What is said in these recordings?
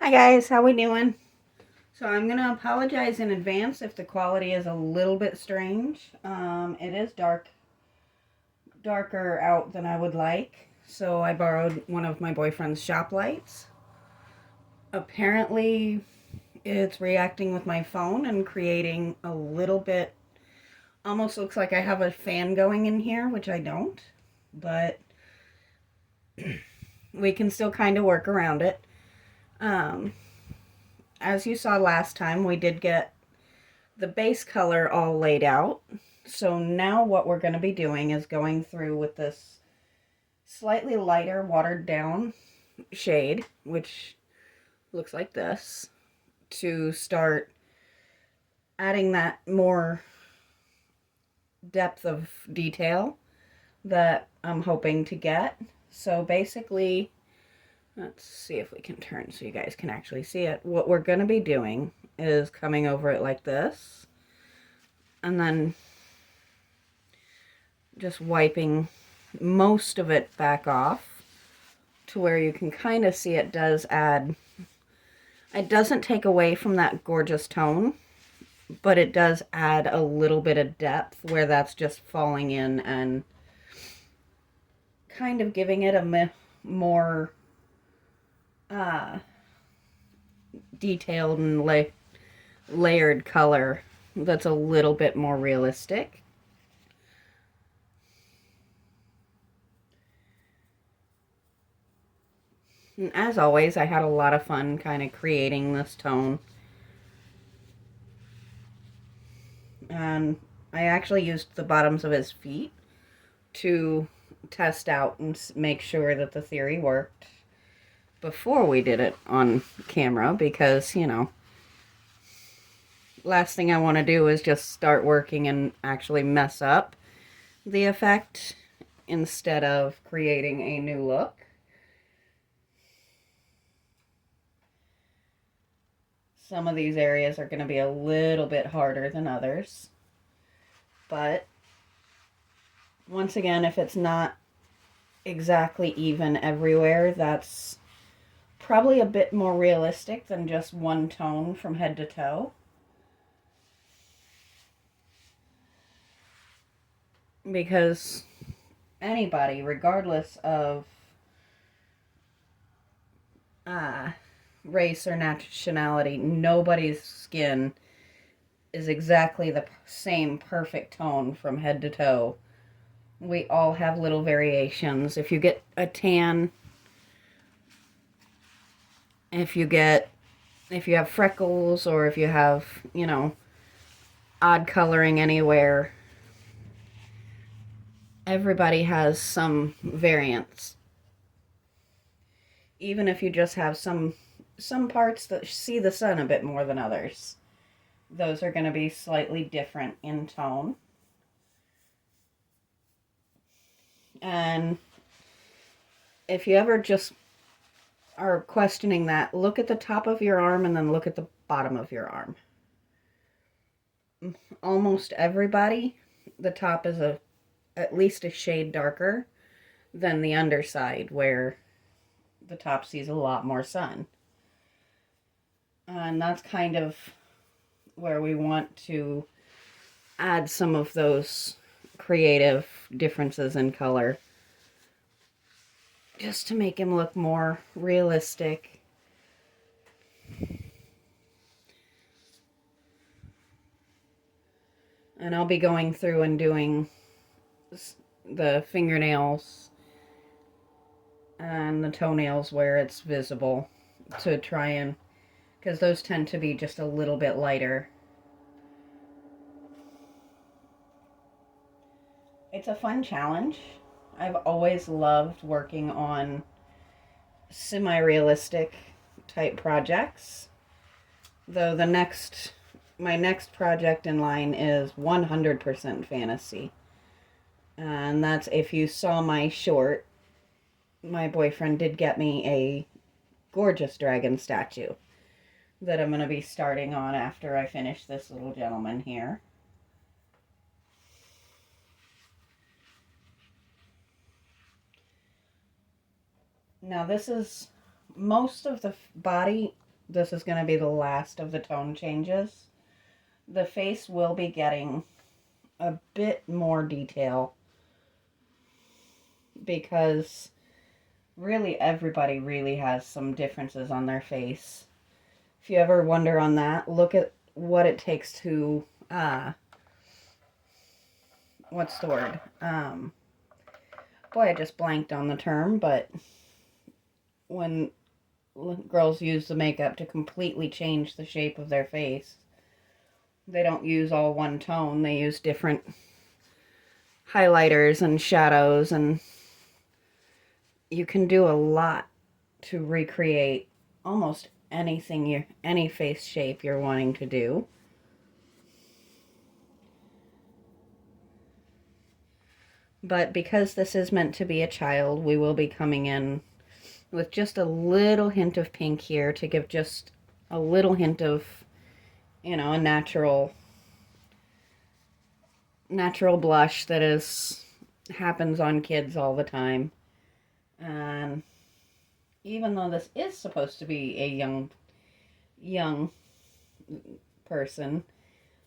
Hi guys, how we doing? So I'm gonna apologize in advance if the quality is a little bit strange. It is darker out than I would like, so I borrowed one of my boyfriend's shop lights. Apparently, it's reacting with my phone and creating a little bit. Almost looks like I have a fan going in here, which I don't, but we can still kind of work around it. Um, as you saw last time, we did get the base color all laid out. So now what we're going to be doing is going through with this slightly lighter watered down shade, which looks like this, to start adding that more depth of detail that I'm hoping to get. So basically, let's see if we can turn so you guys can actually see it. What we're going to be doing is coming over it like this, and then just wiping most of it back off to where you can kind of see it does add, it doesn't take away from that gorgeous tone, but it does add a little bit of depth where that's just falling in and kind of giving it a more uh, detailed and layered color that's a little bit more realistic. And as always, I had a lot of fun kind of creating this tone. And I actually used the bottoms of his feet to test out and make sure that the theory worked before we did it on camera, because, you know, last thing I want to do is just start working and actually mess up the effect instead of creating a new look. Some of these areas are going to be a little bit harder than others, but once again, if it's not exactly even everywhere, that's probably a bit more realistic than just one tone from head to toe. Because anybody, regardless of uh, race or nationality, nobody's skin is exactly the same perfect tone from head to toe. We all have little variations. If you get a tan, if you get, if you have freckles, or if you have, you know, odd coloring anywhere, everybody has some variance. Even if you just have some parts that see the sun a bit more than others, those are going to be slightly different in tone. And if you ever just are questioning that, look at the top of your arm and then look at the bottom of your arm. Almost everybody, the top is at least a shade darker than the underside, where the top sees a lot more sun. And that's kind of where we want to add some of those creative differences in color, just to make him look more realistic. And I'll be going through and doing the fingernails and the toenails where it's visible, to try and, because those tend to be just a little bit lighter. It's a fun challenge. I've always loved working on semi-realistic type projects, though my next project in line is 100% fantasy. And that's, if you saw my short, my boyfriend did get me a gorgeous dragon statue that I'm going to be starting on after I finish this little gentleman here. Now this is, most of the body this is going to be the last of the tone changes. The face will be getting a bit more detail because really everybody really has some differences on their face. If you ever wonder on that, look at what it takes to, what's the word? Boy, I just blanked on the term, but when girls use the makeup to completely change the shape of their face, they don't use all one tone. They use different highlighters and shadows, and you can do a lot to recreate almost anything any face shape you're wanting to do. But because this is meant to be a child, we will be coming in with just a little hint of pink here to give just a little hint of, you know, a natural blush that happens on kids all the time. And even though this is supposed to be a young person,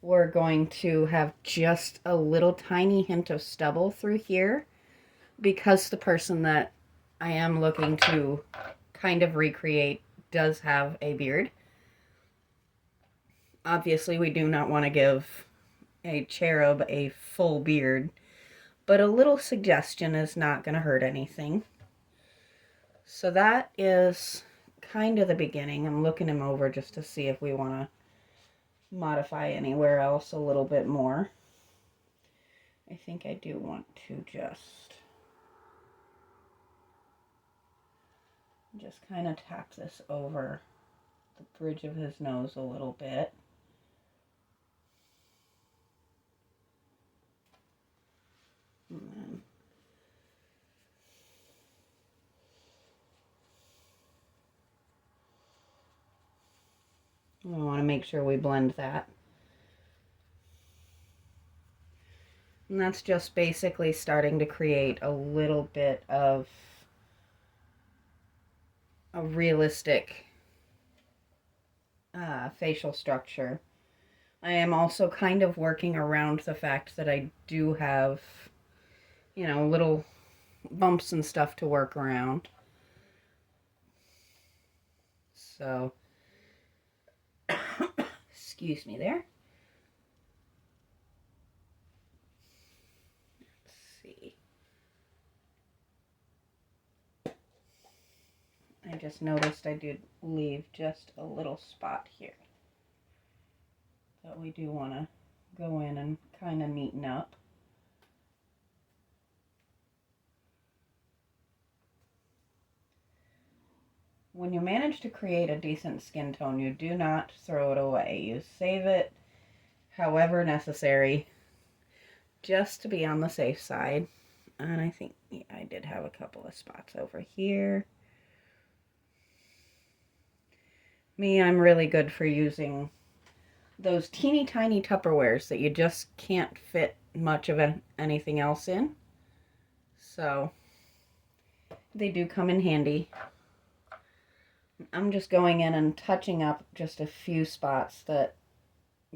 we're going to have just a little tiny hint of stubble through here because the person that I am looking to kind of recreate does have a beard. Obviously, we do not want to give a cherub a full beard, but a little suggestion is not going to hurt anything. So that is kind of the beginning. I'm looking him over just to see if we want to modify anywhere else a little bit more. I think I do want to just kind of tap this over the bridge of his nose a little bit. And then we want to make sure we blend that. And that's just basically starting to create a little bit of a realistic facial structure. I am also kind of working around the fact that I do have, you know, little bumps and stuff to work around. So, excuse me there. Let's see. I just noticed I did leave just a little spot here that we do want to go in and kind of neaten up. When you manage to create a decent skin tone, you do not throw it away. You save it however necessary, just to be on the safe side. And I think I did have a couple of spots over here. Me, I'm really good for using those teeny tiny Tupperwares that you just can't fit much of anything else in. So they do come in handy. I'm just going in and touching up just a few spots that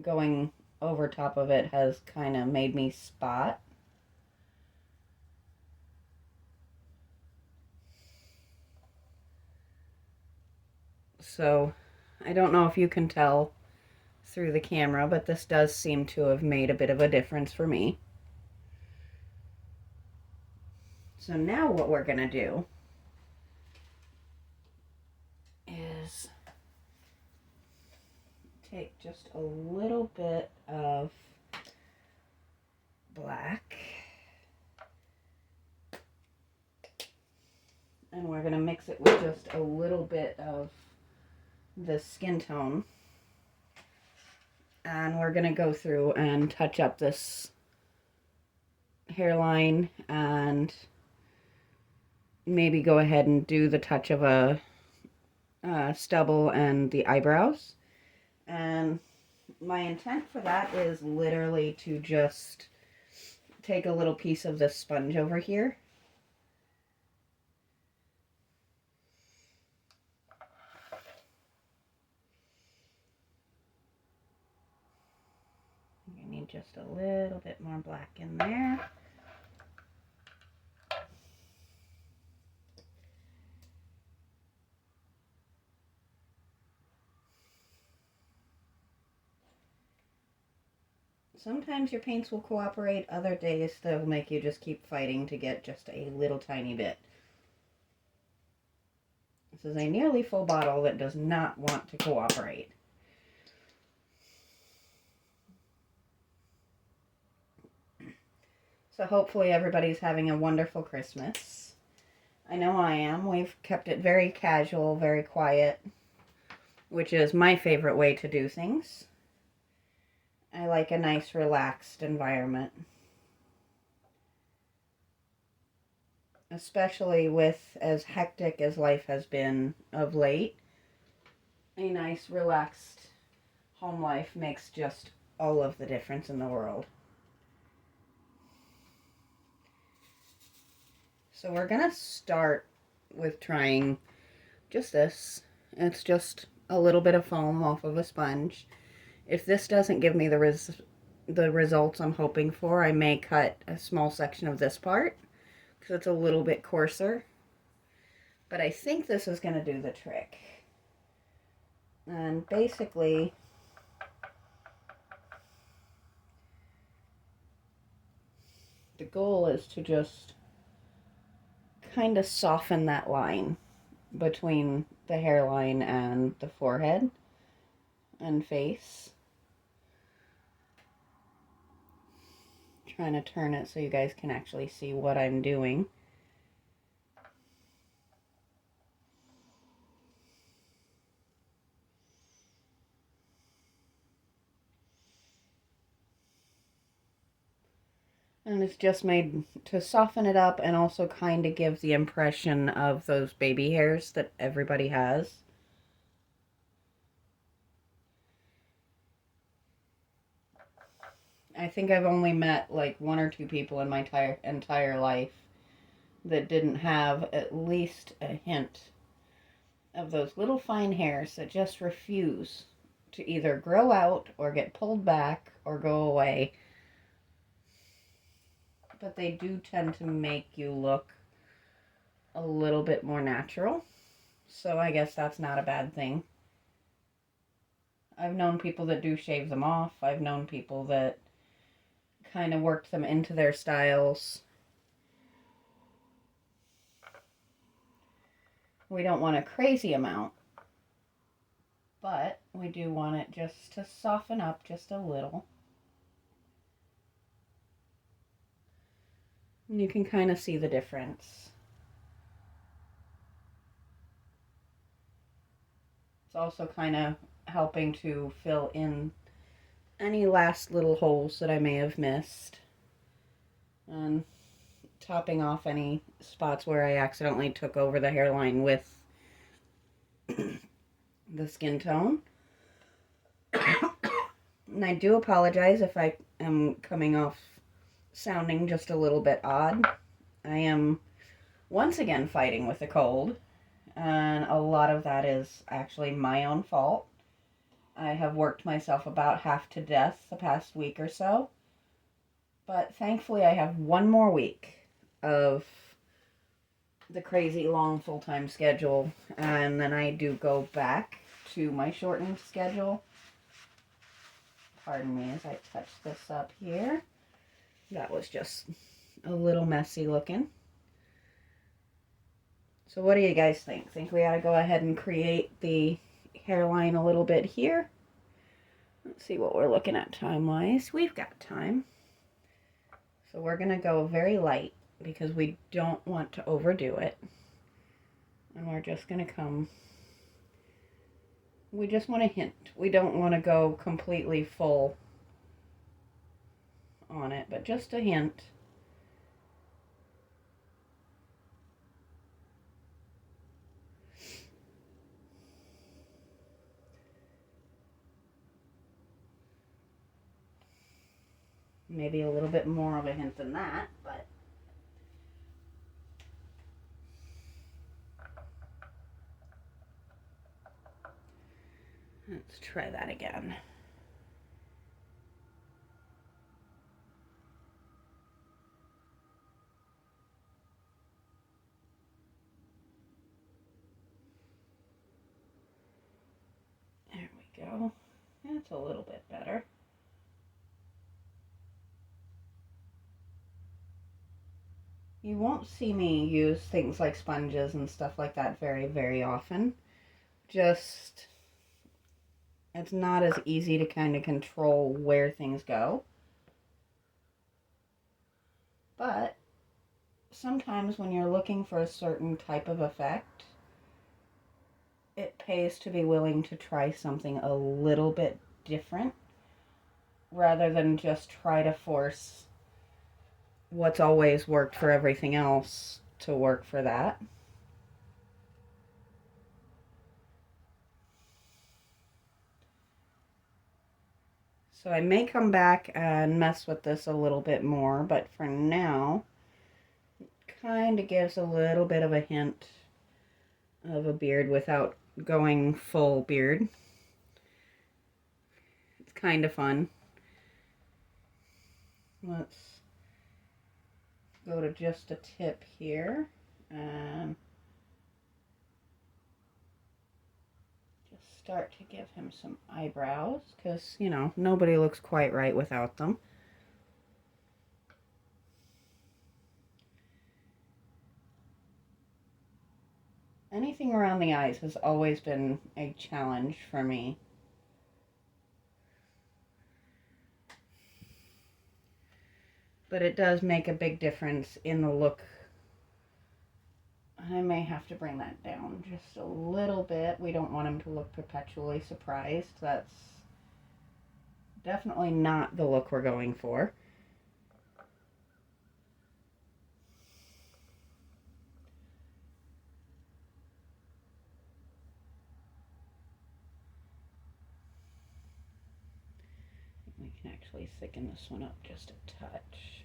going over top of it has kind of made me spot. So I don't know if you can tell through the camera, but this does seem to have made a bit of a difference for me. So now what we're going to do is take just a little bit of black and we're going to mix it with just a little bit of the skin tone, and we're going to go through and touch up this hairline and maybe go ahead and do the touch of a stubble and the eyebrows. And my intent for that is literally to just take a little piece of this sponge over here just a little bit more black in there. Sometimes your paints will cooperate, other days they'll make you just keep fighting to get just a little tiny bit. This is a nearly full bottle that does not want to cooperate. So hopefully everybody's having a wonderful Christmas. I know I am. We've kept it very casual, very quiet, which is my favorite way to do things. I like a nice, relaxed environment. Especially with as hectic as life has been of late. A nice, relaxed home life makes just all of the difference in the world. So we're going to start with trying just this. It's just a little bit of foam off of a sponge. If this doesn't give me the results I'm hoping for, I may cut a small section of this part because it's a little bit coarser. But I think this is going to do the trick. And basically, the goal is to just kind of soften that line between the hairline and the forehead and face. Trying to turn it so you guys can actually see what I'm doing. And it's just made to soften it up and also kind of give the impression of those baby hairs that everybody has. I think I've only met like 1 or 2 people in my entire life that didn't have at least a hint of those little fine hairs that just refuse to either grow out or get pulled back or go away. But they do tend to make you look a little bit more natural. So I guess that's not a bad thing. I've known people that do shave them off. I've known people that kind of worked them into their styles. We don't want a crazy amount, but we do want it just to soften up just a little. And you can kind of see the difference. It's also kind of helping to fill in any last little holes that I may have missed. And topping off any spots where I accidentally took over the hairline with the skin tone. And I do apologize if I am coming off sounding just a little bit odd. I am once again fighting with a cold, and a lot of that is actually my own fault. I have worked myself about half to death the past week or so, but thankfully I have 1 more week of the crazy long full-time schedule, and then I do go back to my shortened schedule. Pardon me as I touch this up here. That was just a little messy looking. So what do you guys think? Think we ought to go ahead and create the hairline a little bit here? Let's see what we're looking at time-wise. We've got time. So we're going to go very light because we don't want to overdo it. And we're just going to come... We just want to hint. We don't want to go completely full on it, but just a hint. Maybe a little bit more of a hint than that, but... Let's try that again. go. That's a little bit better. You won't see me use things like sponges and stuff like that very, very often. Just, it's not as easy to kind of control where things go. But sometimes when you're looking for a certain type of effect, it pays to be willing to try something a little bit different rather than just try to force what's always worked for everything else to work for that. So I may come back and mess with this a little bit more, but for now, it kind of gives a little bit of a hint of a beard without going full beard. It's kind of fun. Let's go to just a tip here and just start to give him some eyebrows because, you know, nobody looks quite right without them. Anything around the eyes has always been a challenge for me. But it does make a big difference in the look. I may have to bring that down just a little bit. We don't want him to look perpetually surprised. That's definitely not the look we're going for. We can actually thicken this one up just a touch.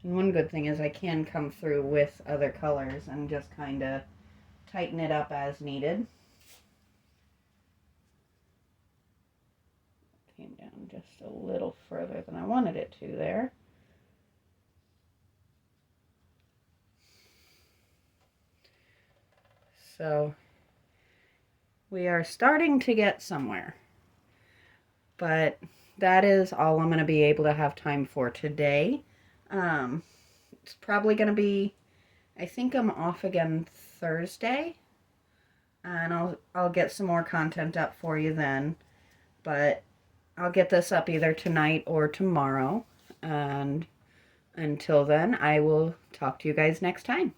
And one good thing is I can come through with other colors and just kind of tighten it up as needed. Came down just a little further than I wanted it to there. So we are starting to get somewhere. But that is all I'm going to be able to have time for today. It's probably going to be, I think I'm off again Thursday. And I'll get some more content up for you then. But I'll get this up either tonight or tomorrow. And until then, I will talk to you guys next time.